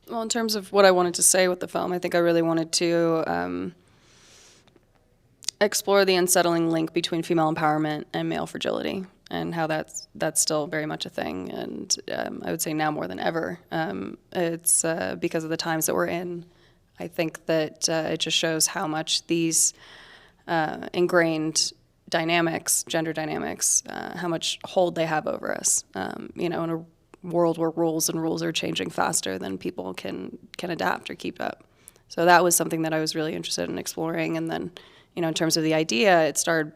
Well, in terms of what I wanted to say with the film, I think I really wanted to explore the unsettling link between female empowerment and male fragility, and how that's still very much a thing. And I would say now more than ever, it's because of the times that we're in. I think that it just shows how much these ingrained dynamics, gender dynamics, how much hold they have over us. In a world where rules are changing faster than people can adapt or keep up. So that was something that I was really interested in exploring. And then, in terms of the idea, it started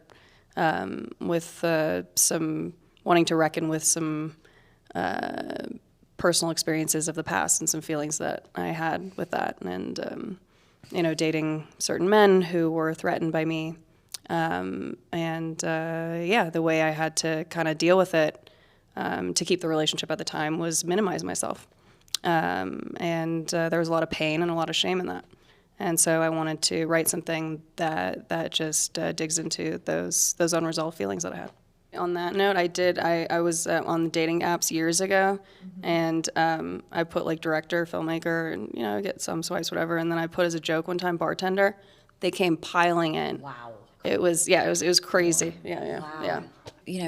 with some wanting to reckon with some personal experiences of the past and some feelings that I had with that. And, dating certain men who were threatened by me. The way I had to kind of deal with it to keep the relationship at the time was minimize myself. There was a lot of pain and a lot of shame in that. And so I wanted to write something that just digs into those unresolved feelings that I had. On that note, I was on the dating apps years ago, and I put like director, filmmaker, and I get some swipes, whatever. And then I put as a joke one time bartender. They came piling in. Wow. It was crazy. Yeah. Wow.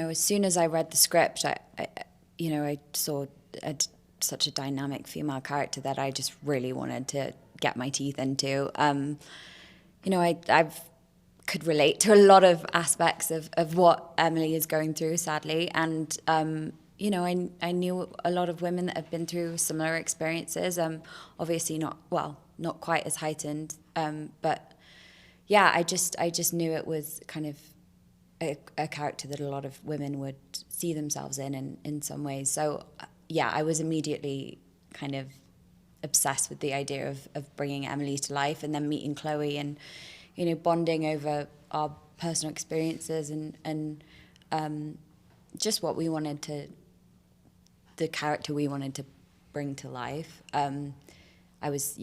As soon as I read the script, I saw such a dynamic female character that I just really wanted to get my teeth into. I've could relate to a lot of aspects of what Emily is going through, sadly. And, I knew a lot of women that have been through similar experiences. Obviously not quite as heightened. But yeah, I just knew it was kind of a character that a lot of women would see themselves in some ways. So yeah, I was immediately kind of obsessed with the idea of bringing Emily to life, and then meeting Chloe and, bonding over our personal experiences and just what we wanted the character we wanted to bring to life. I was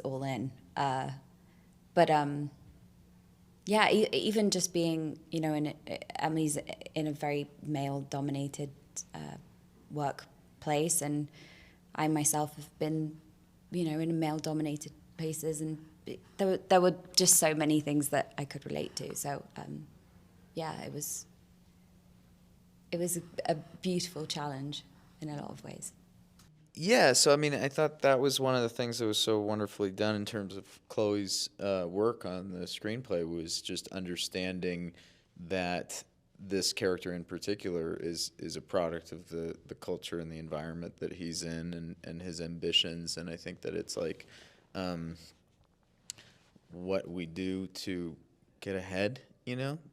all in. Even just being, Emily's in a very male-dominated workplace, and I myself have been, in male-dominated places, and there were just so many things that I could relate to. So, it was a beautiful challenge in a lot of ways. Yeah, so I mean, I thought that was one of the things that was so wonderfully done in terms of Chloe's work on the screenplay, was just understanding that this character in particular is a product of the culture and the environment that he's in, and his ambitions. And I think that it's like what we do to get ahead,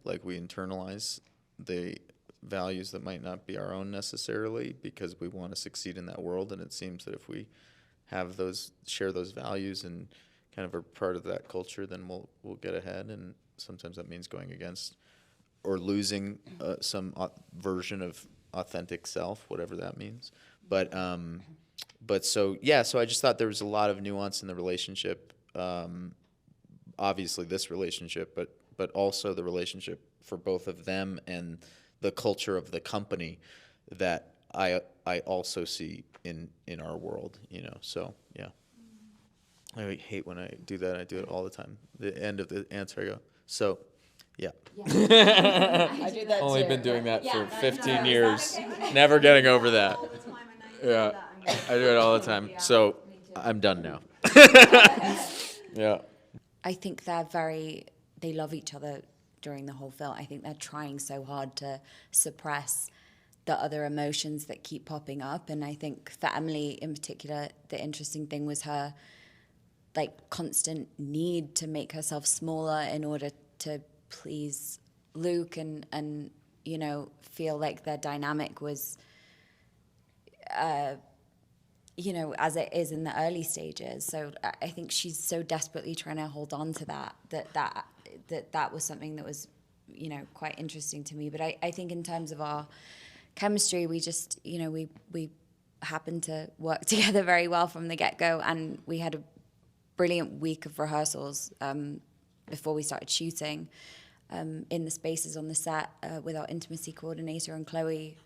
like we internalize the values that might not be our own necessarily because we want to succeed in that world. And it seems that if we have share those values and kind of are part of that culture, then we'll get ahead. And sometimes that means going against or losing some version of authentic self, whatever that means. But so I just thought there was a lot of nuance in the relationship. Obviously this relationship, but also the relationship for both of them and the culture of the company that I also see in our world, So yeah, I hate when I do that. I do it all the time. The end of the answer, I go, so yeah. I do that Only too. been doing that for 15 years. Never getting over that. Yeah, I do it all the time. So I'm done now. Yeah. I think they love each other during the whole film. I think they're trying so hard to suppress the other emotions that keep popping up. And I think for Emily in particular, the interesting thing was her constant need to make herself smaller in order to please Luke and feel like their dynamic was as it is in the early stages. So I think she's so desperately trying to hold on to that was something that was, quite interesting to me. But I think in terms of our chemistry, we just, we happened to work together very well from the get-go, and we had a brilliant week of rehearsals before we started shooting in the spaces on the set with our intimacy coordinator and Chloe,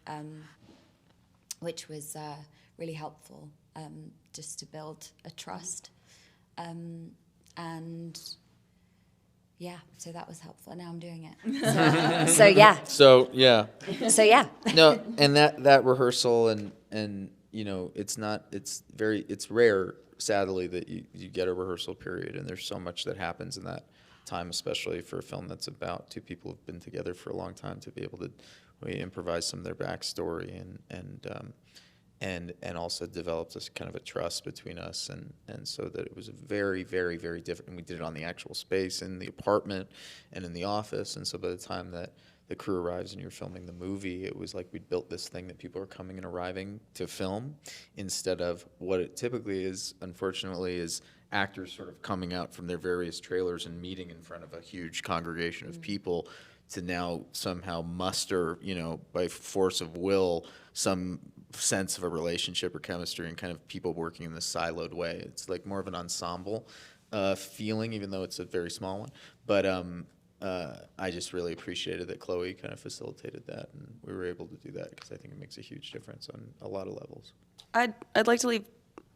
which was really helpful. just to build a trust. And yeah, so that was helpful. Now I'm doing it. So yeah. So yeah. So yeah. No, and that rehearsal and it's rare, sadly, that you get a rehearsal period, and there's so much that happens in that time, especially for a film that's about two people who've been together for a long time, to be able to improvise some of their backstory and also develop this kind of a trust between us, and so that it was a very, very, very different. And we did it on the actual space in the apartment and in the office, and so by the time that the crew arrives and you're filming the movie, it was like we'd built this thing that people are coming and arriving to film, instead of what it typically is, unfortunately, is actors sort of coming out from their various trailers and meeting in front of a huge congregation of people to now somehow muster, by force of will, some sense of a relationship or chemistry, and kind of people working in this siloed way. It's like more of an ensemble feeling, even though it's a very small one. But I just really appreciated that Chloe kind of facilitated that, and we were able to do that, because I think it makes a huge difference on a lot of levels. I'd like to leave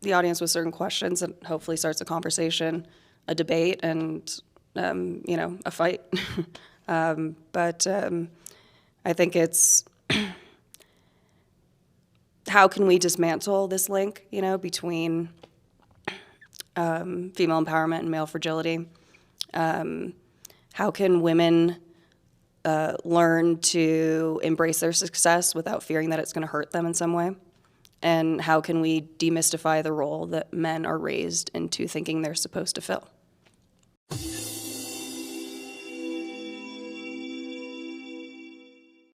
the audience with certain questions and hopefully starts a conversation, a debate, and a fight. But I think it's how can we dismantle this link, between female empowerment and male fragility? How can women learn to embrace their success without fearing that it's going to hurt them in some way? And how can we demystify the role that men are raised into thinking they're supposed to fill?